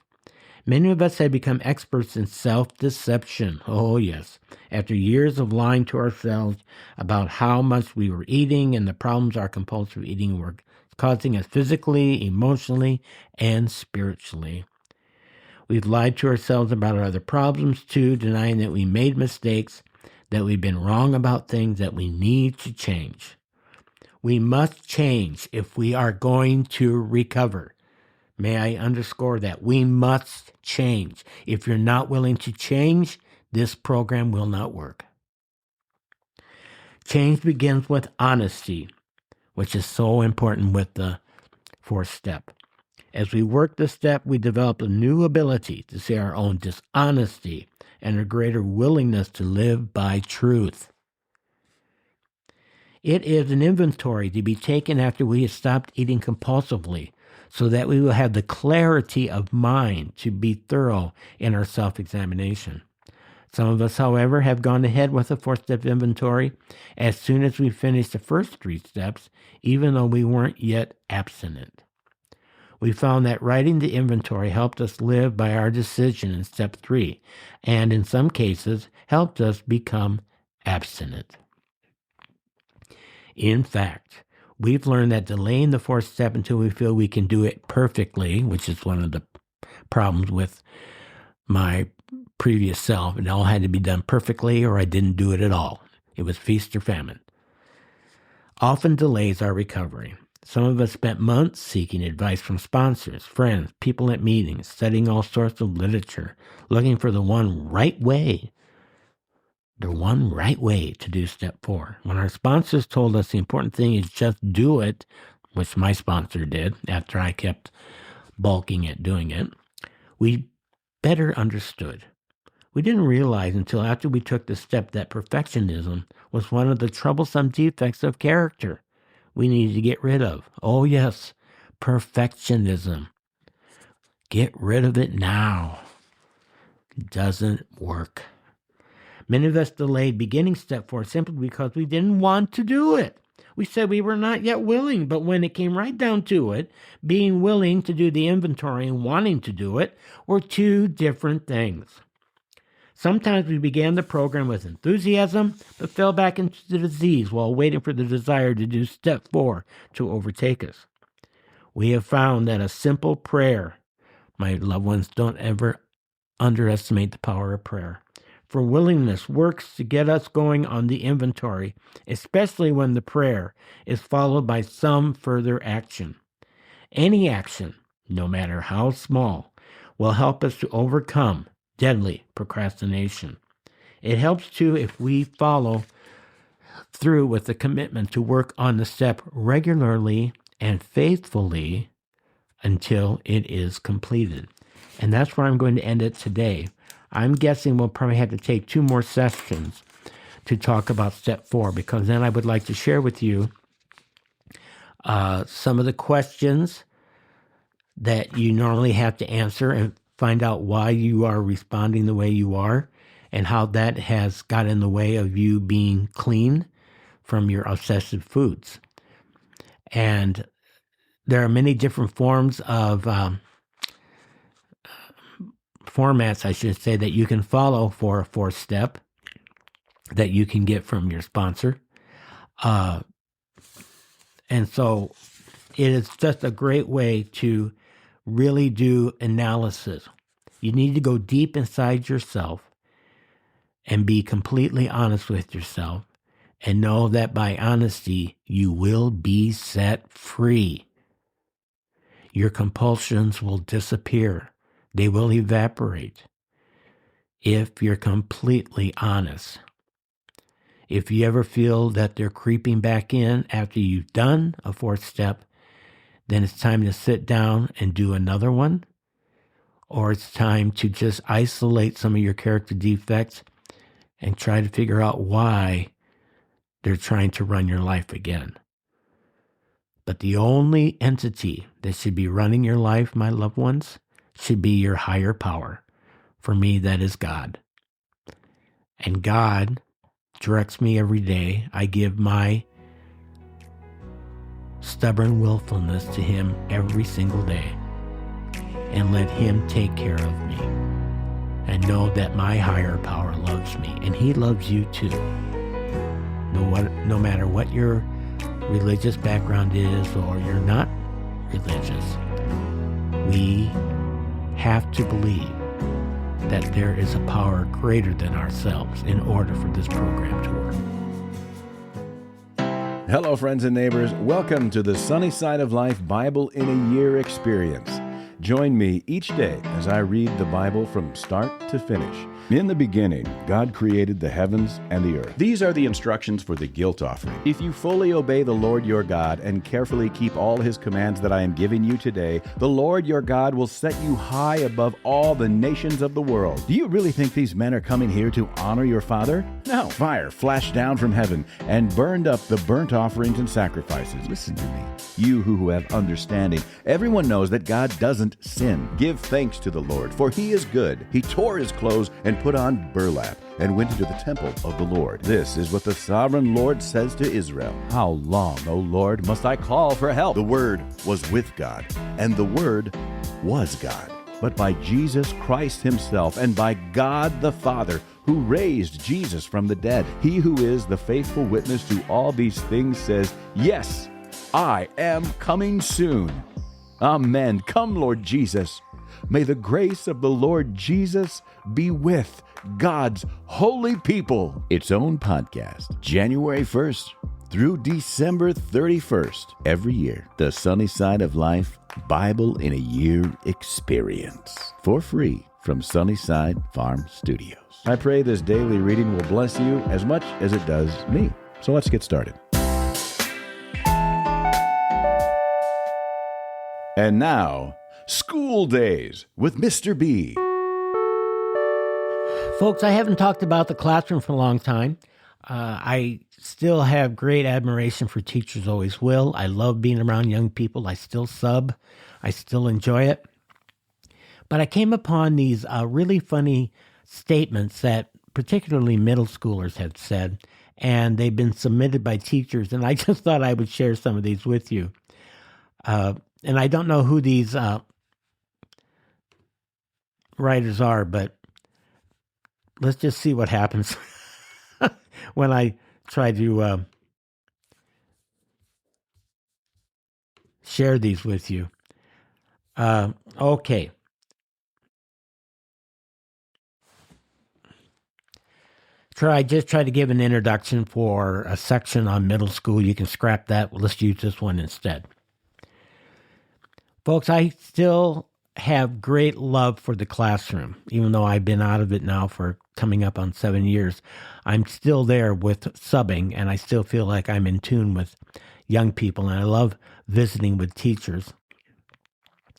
Many of us have become experts in self-deception. Oh, yes. After years of lying to ourselves about how much we were eating and the problems our compulsive eating were causing us physically, emotionally, and spiritually. We've lied to ourselves about our other problems, too, denying that we made mistakes, that we've been wrong about things that we need to change. We must change if we are going to recover. May I underscore that? We must change. If you're not willing to change, this program will not work. Change begins with honesty, which is so important with the 4th step. As we work this step, we develop a new ability to see our own dishonesty and a greater willingness to live by truth. It is an inventory to be taken after we have stopped eating compulsively, so that we will have the clarity of mind to be thorough in our self-examination. Some of us, however, have gone ahead with the 4th step inventory as soon as we finished the first 3 steps, even though we weren't yet abstinent. We found that writing the inventory helped us live by our decision in step 3, and in some cases helped us become abstinent. In fact, we've learned that delaying the 4th step until we feel we can do it perfectly, which is one of the problems with my previous self, it all had to be done perfectly or I didn't do it at all. It was feast or famine. Often delays our recovery. Some of us spent months seeking advice from sponsors, friends, people at meetings, studying all sorts of literature, looking for the one right way to do step 4. When our sponsors told us the important thing is just do it, which my sponsor did after I kept balking at doing it, we better understood. We didn't realize until after we took the step that perfectionism was one of the troublesome defects of character we needed to get rid of. Oh yes, perfectionism. Get rid of it now. It doesn't work. Many of us delayed beginning step 4 simply because we didn't want to do it. We said we were not yet willing, but when it came right down to it, being willing to do the inventory and wanting to do it were 2 different things. Sometimes we began the program with enthusiasm, but fell back into the disease while waiting for the desire to do step 4 to overtake us. We have found that a simple prayer, my loved ones, don't ever underestimate the power of prayer, for willingness works to get us going on the inventory, especially when the prayer is followed by some further action. Any action, no matter how small, will help us to overcome deadly procrastination. It helps too if we follow through with the commitment to work on the step regularly and faithfully until it is completed. And that's where I'm going to end it today. I'm guessing we'll probably have to take 2 more sessions to talk about step 4, because then I would like to share with you Some of the questions that you normally have to answer and find out why you are responding the way you are and how that has got in the way of you being clean from your obsessive foods. And there are many different forms of formats, I should say, that you can follow for a fourth step that you can get from your sponsor. And so it is just a great way to really do analysis. You need to go deep inside yourself and be completely honest with yourself and know that by honesty, you will be set free. Your compulsions will disappear. They will evaporate if you're completely honest. If you ever feel that they're creeping back in after you've done a fourth step, then it's time to sit down and do another one, or it's time to just isolate some of your character defects and try to figure out why they're trying to run your life again. But the only entity that should be running your life, my loved ones, should be your higher power. For me, that is God. And God directs me every day. I give my stubborn willfulness to Him every single day and let Him take care of me. And know that my higher power loves me, and He loves you too. No matter what your religious background is or you're not religious, we have to believe that there is a power greater than ourselves in order for this program to work. Hello, friends and neighbors. Welcome to the Sunny Side of Life Bible in a Year experience. Join me each day as I read the Bible from start to finish. In the beginning, God created the heavens and the earth. These are the instructions for the guilt offering. If you fully obey the Lord your God and carefully keep all His commands that I am giving you today, the Lord your God will set you high above all the nations of the world. Do you really think these men are coming here to honor your father? No. Fire flashed down from heaven and burned up the burnt offerings and sacrifices. Listen to me, you who have understanding. Everyone knows that God doesn't sin. Give thanks to the Lord, for He is good. He tore His clothes and put on burlap and went into the temple of the Lord. This is what the sovereign Lord says to Israel. How long, O Lord, must I call for help? The Word was with God, and the Word was God. But by Jesus Christ Himself and by God the Father, who raised Jesus from the dead, He who is the faithful witness to all these things says, yes, I am coming soon. Amen. Come, Lord Jesus. May the grace of the Lord Jesus be with God's holy people. Its own podcast, January 1st through December 31st. Every year, the Sunny Side of Life Bible in a Year experience. For free from Sunnyside Farm Studios. I pray this daily reading will bless you as much as it does me. So let's get started. And now, School Days with Mr. B. Folks, I haven't talked about the classroom for a long time. I still have great admiration for teachers, always will. I love being around young people. I still sub. I still enjoy it. But I came upon these really funny statements that particularly middle schoolers had said, and they've been submitted by teachers, and I just thought I would share some of these with you. And I don't know who these writers are, but let's just see what happens when I try to share these with you. Okay. I just try to give an introduction for a section on middle school. You can scrap that. Let's use this one instead. Folks, I still have great love for the classroom, even though I've been out of it now for coming up on 7 years. I'm still there with subbing, and I still feel like I'm in tune with young people, and I love visiting with teachers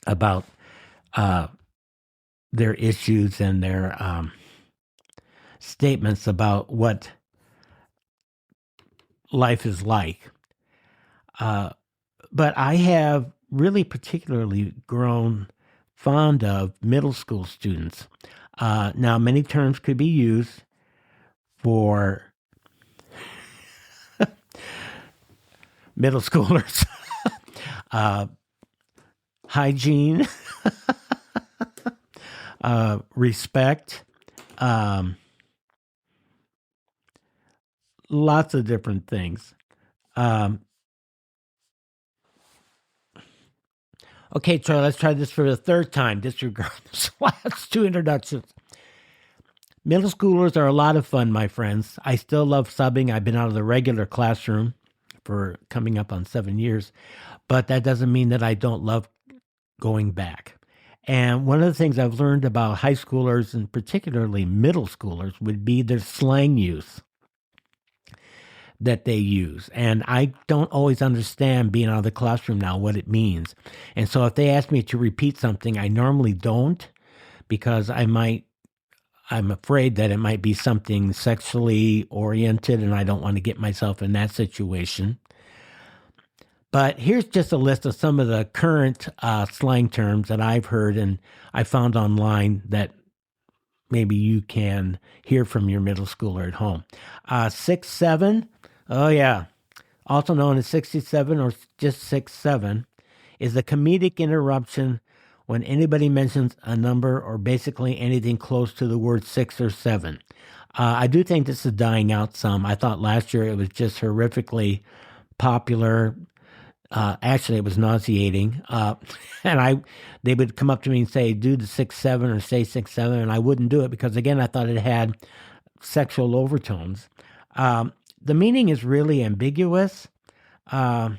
about their issues and their statements about what life is like. But I have really particularly grown fond of middle school students. Now, many terms could be used for middle schoolers. Hygiene, respect, lots of different things. Okay, Troy, let's try this for the third time. Disregard the last two introductions. Middle schoolers are a lot of fun, my friends. I still love subbing. I've been out of the regular classroom for coming up on 7 years, but that doesn't mean that I don't love going back. And one of the things I've learned about high schoolers and particularly middle schoolers would be their slang use that they use. And I don't always understand being out of the classroom now what it means. And so if they ask me to repeat something, I normally don't, because I'm afraid that it might be something sexually oriented and I don't want to get myself in that situation. But here's just a list of some of the current slang terms that I've heard and I found online that maybe you can hear from your middle schooler at home. 6'7", oh yeah, also known as 67 or just 6'7", is a comedic interruption when anybody mentions a number or basically anything close to the word 6 or 7. I do think this is dying out some. I thought last year it was just horrifically popular. Actually, it was nauseating. And they would come up to me and say, do the 6'7" or say 6'7", and I wouldn't do it because, again, I thought it had sexual overtones. The meaning is really ambiguous. It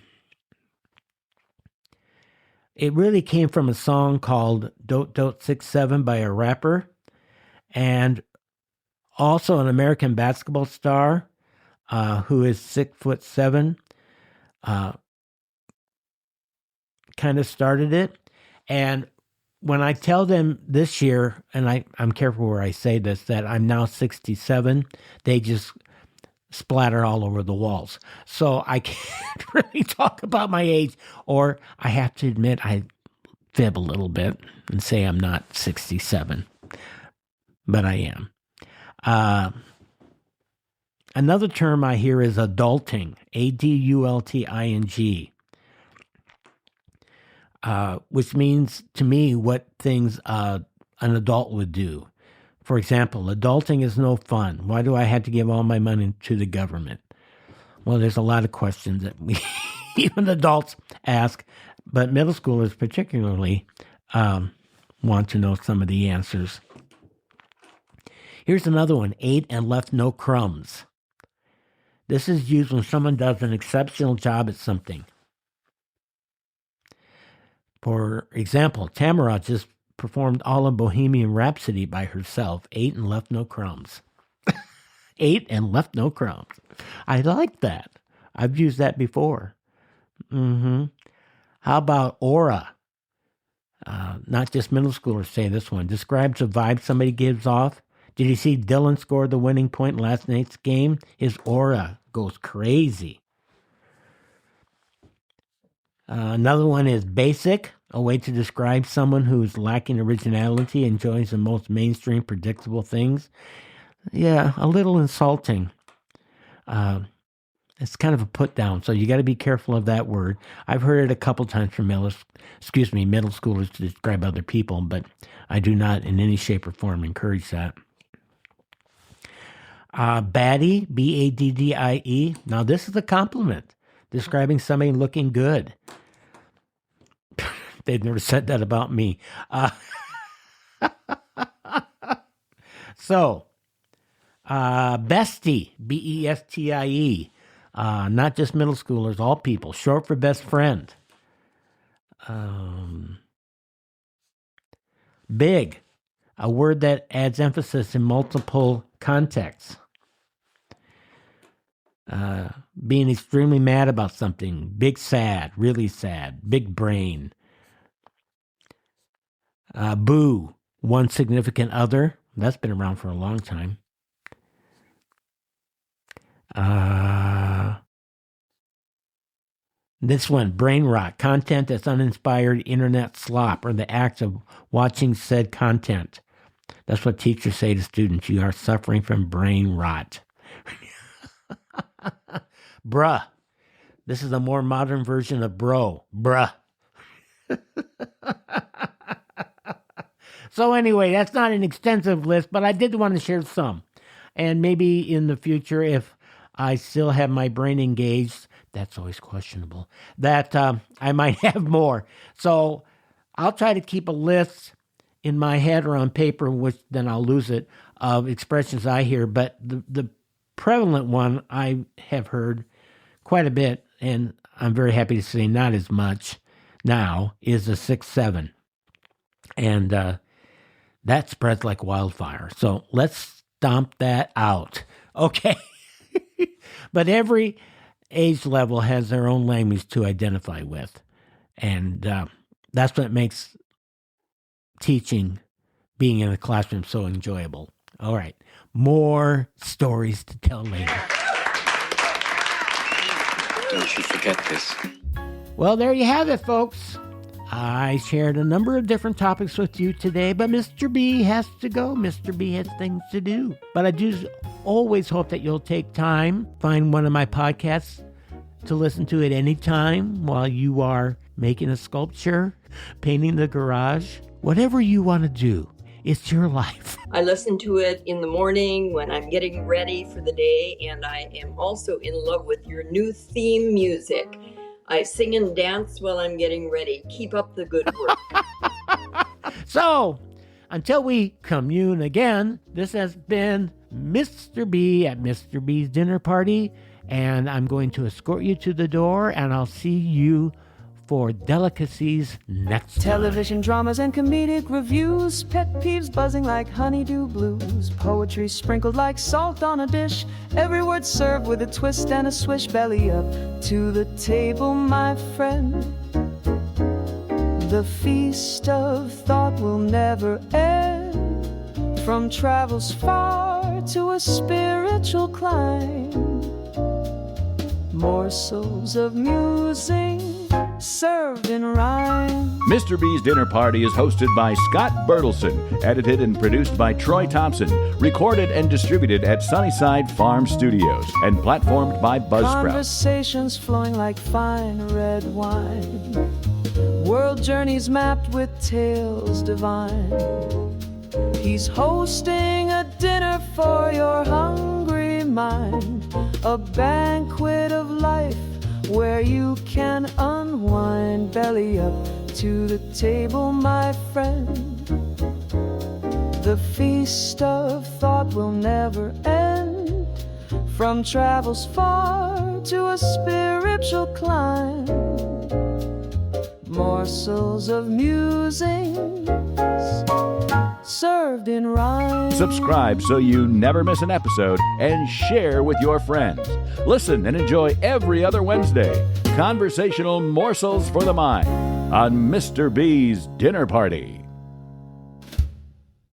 really came from a song called Dote Dote 6'7" by a rapper, and also an American basketball star who is 6'7", kind of started it. And when I tell them this year, and I'm careful where I say this, that I'm now 67, they just splatter all over the walls. So I can't really talk about my age, or I have to admit I fib a little bit and say I'm not 67, but I am. Another term I hear is adulting, adulting. Which means to me what things an adult would do. For example, adulting is no fun. Why do I have to give all my money to the government? Well, there's a lot of questions that we, even adults, ask, but middle schoolers particularly want to know some of the answers. Here's another one, ate and left no crumbs. This is used when someone does an exceptional job at something. For example, Tamara just performed all of Bohemian Rhapsody by herself, ate and left no crumbs. Ate and left no crumbs. I like that. I've used that before. How about aura? Not just middle schoolers say this one. Describes the vibe somebody gives off. Did you see Dylan score the winning point in last night's game? His aura goes crazy. Another one is basic, a way to describe someone who's lacking originality, enjoys the most mainstream, predictable things. Yeah, a little insulting. It's kind of a put down, so you got to be careful of that word. I've heard it a couple times from middle schoolers to describe other people, but I do not in any shape or form encourage that. Baddie, B-A-D-D-I-E. Now this is a compliment, describing somebody looking good. They've never said that about me. Bestie, B-E-S-T-I-E. Not just middle schoolers, all people. Short for best friend. Big, a word that adds emphasis in multiple contexts. Being extremely mad about something. Big sad, really sad. Big brain. Boo, one significant other. That's been around for a long time. This one, brain rot, content that's uninspired internet slop or the act of watching said content. That's what teachers say to students. You are suffering from brain rot. Bruh. This is a more modern version of bro. Bruh. So anyway, that's not an extensive list, but I did want to share some. And maybe in the future, if I still have my brain engaged, that's always questionable, that I might have more. So I'll try to keep a list in my head or on paper, which then I'll lose it, of expressions I hear. But the prevalent one I have heard quite a bit, and I'm very happy to say not as much now, is the 6-7. And that spreads like wildfire. So let's stomp that out. Okay. But every age level has their own language to identify with. And that's what makes teaching, being in a classroom, so enjoyable. All right. More stories to tell later. Don't you forget this. Well, there you have it, folks. I shared a number of different topics with you today, but Mr. B has to go. Mr. B has things to do. But I do always hope that you'll take time, find one of my podcasts to listen to at any time while you are making a sculpture, painting the garage, whatever you want to do. It's your life. I listen to it in the morning when I'm getting ready for the day, and I am also in love with your new theme music. I sing and dance while I'm getting ready. Keep up the good work. So, until we commune again, this has been Mr. B at Mr. B's dinner party, and I'm going to escort you to the door, and I'll see you for delicacies next time. Television dramas and comedic reviews, pet peeves buzzing like honeydew blues, poetry sprinkled like salt on a dish, every word served with a twist and a swish. Belly up to the table, my friend. The feast of thought will never end, from travels far to a spiritual climb. Morsels of musing served in rhyme. Mr. B's Dinner Party is hosted by Scott Bertelson, edited and produced by Troy Thompson, recorded and distributed at Sunnyside Farm Studios, and platformed by Buzzsprout. Conversations flowing like fine red wine, world journeys mapped with tales divine. He's hosting a dinner for your hungry mind, a banquet of life where you can unwind. Belly up to the table, my friend. The feast of thought will never end, from travels far to a spiritual climb. Morsels of musings served in rhyme. Subscribe so you never miss an episode, and share with your friends. Listen and enjoy every other Wednesday conversational morsels for the mind on Mr. B's Dinner Party.